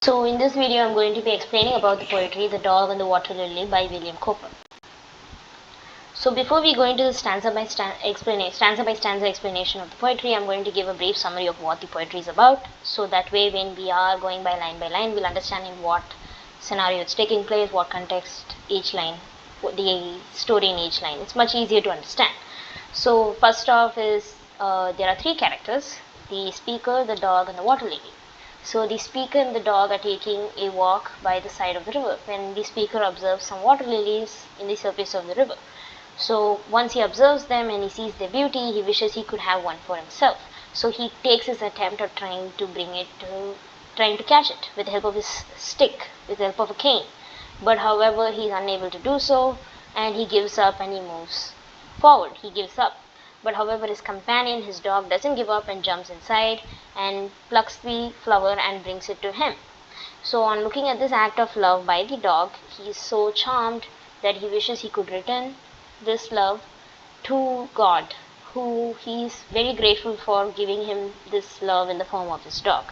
So in this video I'm going to be explaining about the poetry The Dog and the Water Lily by William Cowper. So before we go into the stanza by stanza explanation of the poetry, I'm going to give a brief summary of what the poetry is about, so that way when we are going by line, we'll understand in what scenario it's taking place, what context each line, the story in each line. It's much easier to understand. So first off is there are three characters: the speaker, the dog, and the water lily. So the speaker and the dog are taking a walk by the side of the river when the speaker observes some water lilies in the surface of the river. So once he observes them and he sees their beauty, he wishes he could have one for himself. So he takes his attempt at trying to catch it with the help of his stick, with the help of a cane. But however, he is unable to do so, and he gives up and he moves forward. He gives up. But however, his companion, his dog, doesn't give up and jumps inside and plucks the flower and brings it to him. So on looking at this act of love by the dog, he is so charmed that he wishes he could return this love to God, who he is very grateful for giving him this love in the form of his dog.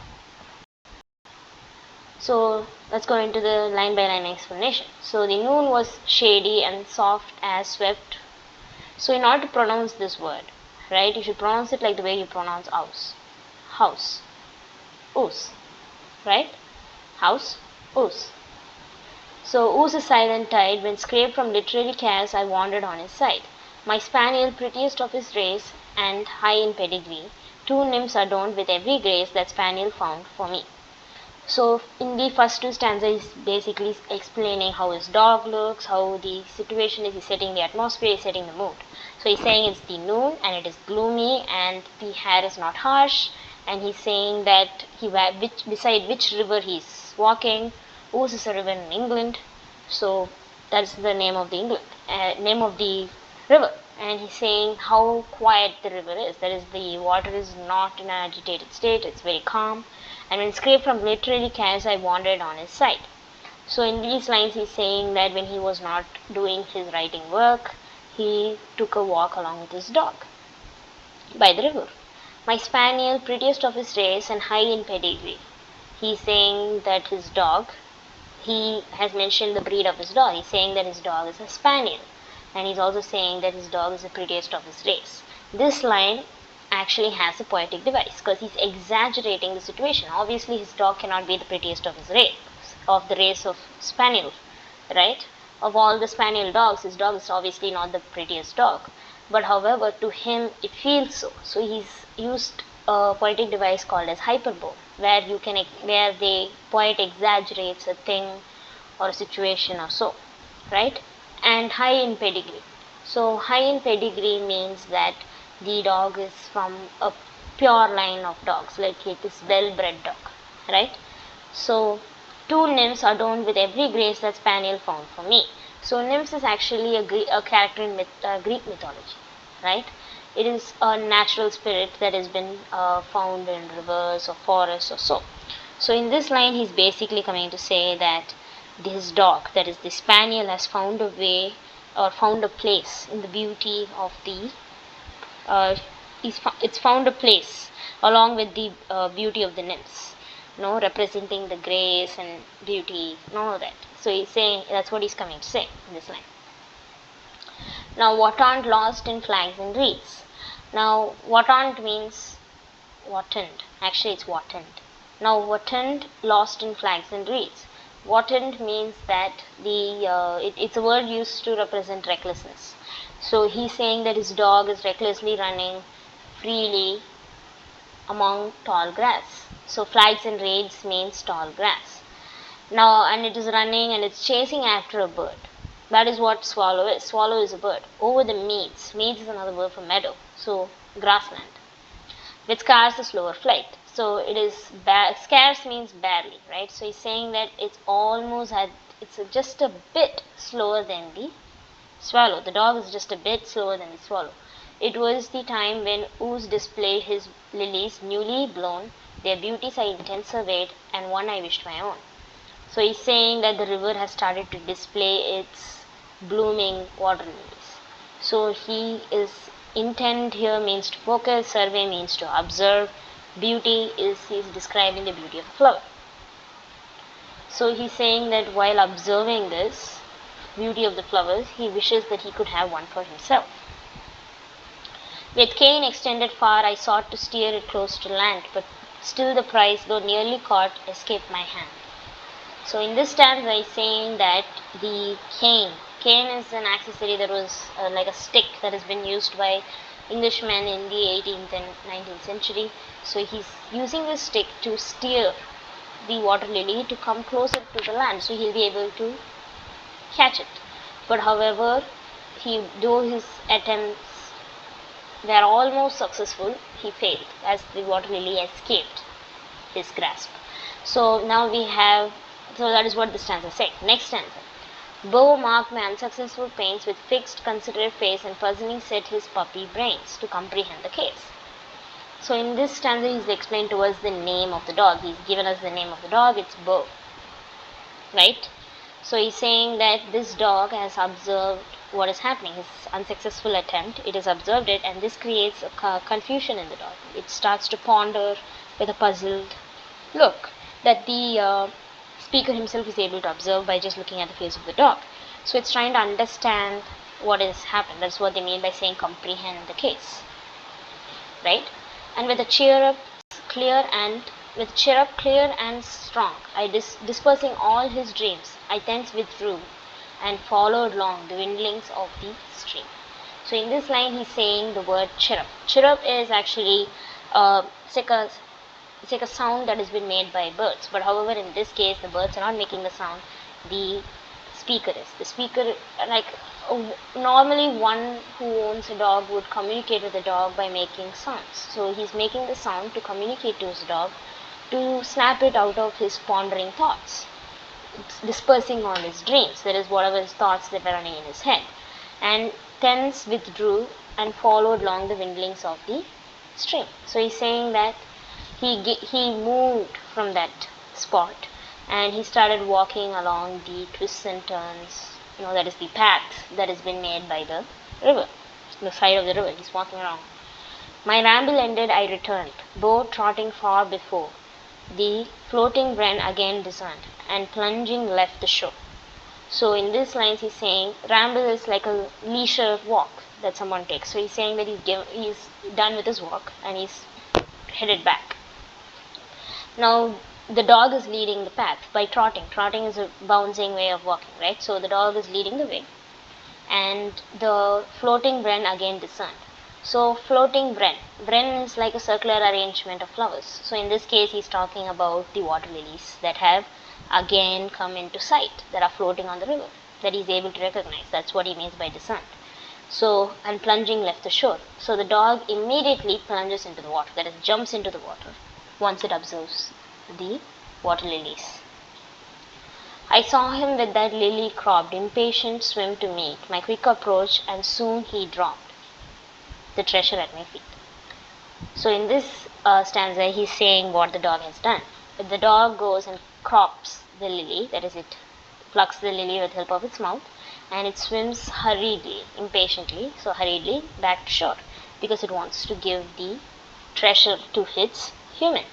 So let's go into the line by line explanation. So the noon was shady and soft as swept. So in order to pronounce this word, right, you should pronounce it like the way you pronounce house, oos, right, house, oos. So oos is silent tide, when scraped from literary cares I wandered on his side. My spaniel, prettiest of his race and high in pedigree, two nymphs adorned with every grace that spaniel found for me. So in the first two stanzas, he's basically explaining how his dog looks, how the situation is, he's setting the atmosphere, he's setting the mood. So he's saying it's the noon and it is gloomy and the air is not harsh, and he's saying that beside which river he's walking. Ouse is a river in England, so that's the name of the river. And he's saying how quiet the river is. That is, the water is not in an agitated state, it's very calm. And when scraped from literary cares, I wandered on his side. So in these lines, he's saying that when he was not doing his writing work, he took a walk along with his dog by the river. My spaniel, prettiest of his race and high in pedigree. He's saying that his dog, he has mentioned the breed of his dog. He's saying that his dog is a spaniel, and he's also saying that his dog is the prettiest of his race. This line actually has a poetic device because he's exaggerating the situation. Obviously, his dog cannot be the prettiest of his race, of the race of spaniel, right? Of all the spaniel dogs, his dog is obviously not the prettiest dog. But however, to him it feels so. So he's used a poetic device called as hyperbole, where the poet exaggerates a thing or a situation or so, right? And high in pedigree. So high in pedigree means that the dog is from a pure line of dogs, like it is well-bred dog, right? So two nymphs adorned with every grace that spaniel found for me. So nymphs is actually a character in Greek mythology, right? It is a natural spirit that has been found in rivers or forests or so. So in this line, he's basically coming to say that his dog, that is the spaniel, has found a way or found a place in the beauty of the it's found a place along with the beauty of the nymphs, representing the grace and beauty and all of that. So he's saying, that's what he's coming to say in this line. Now, what aren't lost in flags and reeds. Now, what aren't means whatn't. Actually, it's whatn't. Now, whatn't lost in flags and reeds. Whatn't means that it's a word used to represent recklessness. So he's saying that his dog is recklessly running freely among tall grass. So flags and reeds means tall grass. Now, and it is running and it's chasing after a bird. That is what swallow is. Swallow is a bird. Over the meads. Meads is another word for meadow. So grassland. With scarce a slower flight. So it is scarce means barely, right? So he's saying that it's just a bit slower than the swallow. The dog is just a bit slower than the swallow. It was the time when Ouse displayed his lilies newly blown. Their beauties I intent surveyed, and one I wished my own. So he's saying that the river has started to display its blooming water lilies. So he's here means to focus, survey means to observe, beauty is he's describing the beauty of a flower. So he's saying that while observing this beauty of the flowers, he wishes that he could have one for himself. With cane extended far, I sought to steer it close to land, but still the prize, though nearly caught, escaped my hand. So in this stanza, he's saying that the cane is an accessory that was like a stick that has been used by Englishmen in the 18th and 19th century. So he's using this stick to steer the water lily to come closer to the land, so he'll be able to catch it. But however, though his attempts were almost successful, he failed as the water lily escaped his grasp. So now so that is what the stanza said. Next stanza. Beau marked my unsuccessful pains with fixed, considerate face, and puzzling set his puppy brains to comprehend the case. So in this stanza, he's explained to us the name of the dog. He's given us the name of the dog. It's Beau, right? So he's saying that this dog has observed what is happening, his unsuccessful attempt. It has observed it, and this creates a confusion in the dog. It starts to ponder with a puzzled look that the speaker himself is able to observe by just looking at the face of the dog. So it's trying to understand what has happened. That's what they mean by saying comprehend the case, right? And with a cheer up clear and strong, dispersing all his dreams, I thence withdrew and followed long the windings of the stream. So in this line, he's saying the word chirrup. Chirrup is actually it's like a sound that has been made by birds. But however, in this case, the birds are not making the sound. The speaker is. The speaker, like normally one who owns a dog would communicate with the dog by making sounds. So he's making the sound to communicate to his dog, to snap it out of his pondering thoughts, dispersing all his dreams, that is whatever his thoughts that were running in his head, and thence withdrew and followed along the windings of the stream. So he's saying that he moved from that spot and he started walking along the twists and turns, that is the path that has been made by the river, the side of the river. He's walking around. My ramble ended, I returned, Beau trotting far before, the floating wren again discerned, and plunging left the shore. So in this lines, he's saying ramble is like a leisure walk that someone takes. So he's saying that he's done with his walk and he's headed back. Now the dog is leading the path by trotting. Trotting is a bouncing way of walking, right? So the dog is leading the way, and the floating wren again discerned. So floating wren is like a circular arrangement of flowers. So in this case, he's talking about the water lilies that have again come into sight, that are floating on the river, that he's able to recognize. That's what he means by discerned. So, and plunging left the shore. So the dog immediately plunges into the water, that is, jumps into the water once it observes the water lilies. I saw him with that lily cropped, impatient swim to meet my quick approach, and soon he dropped the treasure at my feet. So in this stanza, he's saying what the dog has done. The dog goes and crops the lily, that is, it plucks the lily with the help of its mouth, and it swims hurriedly, impatiently, back to shore, because it wants to give the treasure to its human.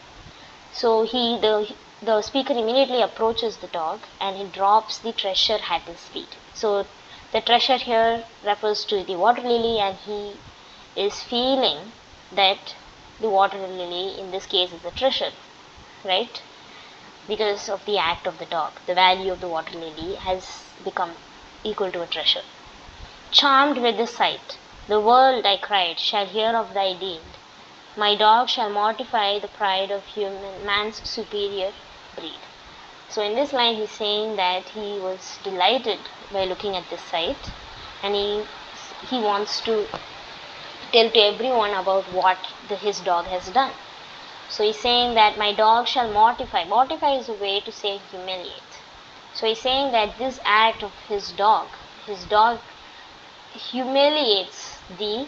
So the speaker immediately approaches the dog and he drops the treasure at his feet. So the treasure here refers to the water lily, and he is feeling that the water lily in this case is a treasure, right? Because of the act of the dog, the value of the water lily has become equal to a treasure. Charmed with the sight, the world, I cried, shall hear of thy deed. My dog shall mortify the pride of man's superior breed. So in this line, he's saying that he was delighted by looking at this sight, and he wants to tell to everyone about what his dog has done. So he's saying that my dog shall mortify. Mortify is a way to say humiliate. So he's saying that this act of his dog humiliates the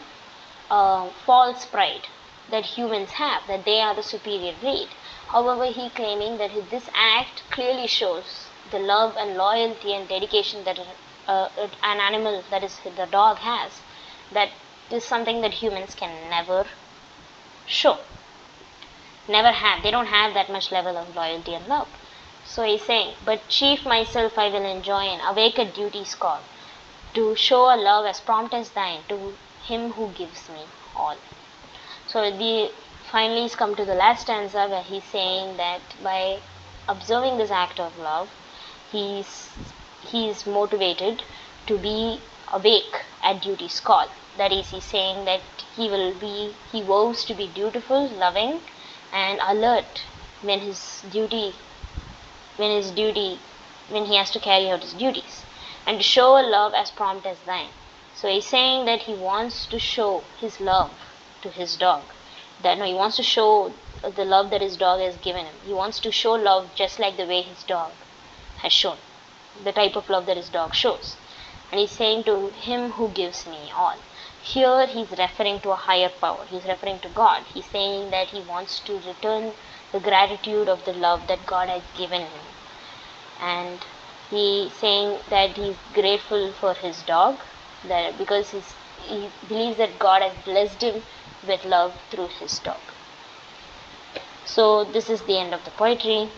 false pride that humans have, that they are the superior breed. However, he claiming that this act clearly shows the love and loyalty and dedication that an animal, that is the dog, has, that is something that humans can never show, never have. They don't have that much level of loyalty and love. So he's saying, but chief myself I will enjoy and awake at duty's call, to show a love as prompt as thine to him who gives me all. So the finally he's come to the last stanza where he's saying that by observing this act of love, he's he's motivated to be awake at duty's call. That is, he's saying that he vows to be dutiful, loving, and alert when his duty when his duty when he has to carry out his duties, and to show a love as prompt as thine. So he's saying that he wants to show his love to his dog. That no, he wants to show the love that his dog has given him. He wants to show love just like the way his dog has shown, the type of love that his dog shows. And he's saying to him who gives me all. Here he's referring to a higher power. He's referring to God. He's saying that he wants to return the gratitude of the love that God has given him. And he's saying that he's grateful for his dog, that because he believes that God has blessed him with love through his dog. So this is the end of the poetry.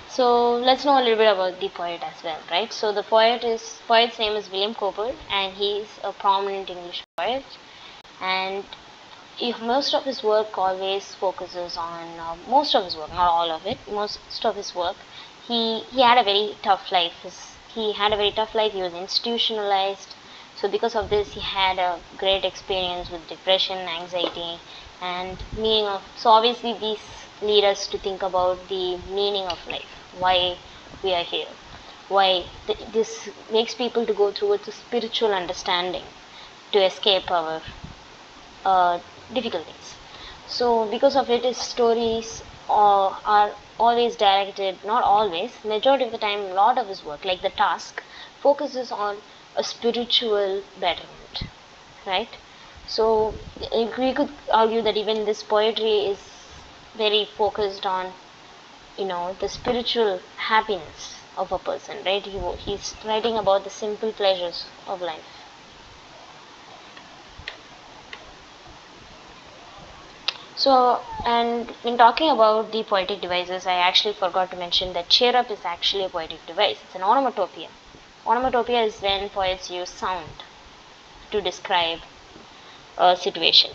So let's know a little bit about the poet as well, right? So the poet's name is William Cowper, and he's a prominent English poet. And most of his work always focuses on most of his work, not all of it. Most of his work, he had a very tough life. He had a very tough life. He was institutionalized. So because of this, he had a great experience with depression, anxiety, and meaning of. So obviously, these lead us to think about the meaning of life, why we are here, why this makes people to go through a spiritual understanding to escape our difficulties. So because of it, his stories are always directed, not always, majority of the time, a lot of his work, like The Task, focuses on a spiritual betterment, right? So we could argue that even this poetry is very focused on, the spiritual happiness of a person, right? He's writing about the simple pleasures of life. So, and in talking about the poetic devices, I actually forgot to mention that cheer up is actually a poetic device. It's an onomatopoeia. Onomatopoeia is when poets use sound to describe a situation,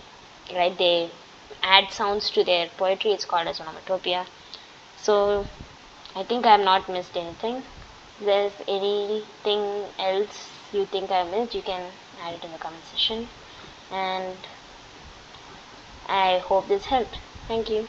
right? They add sounds to their poetry. It's called as onomatopoeia. So I think I have not missed anything. If there's anything else you think I missed, you can add it in the comment section. And I hope this helped. Thank you.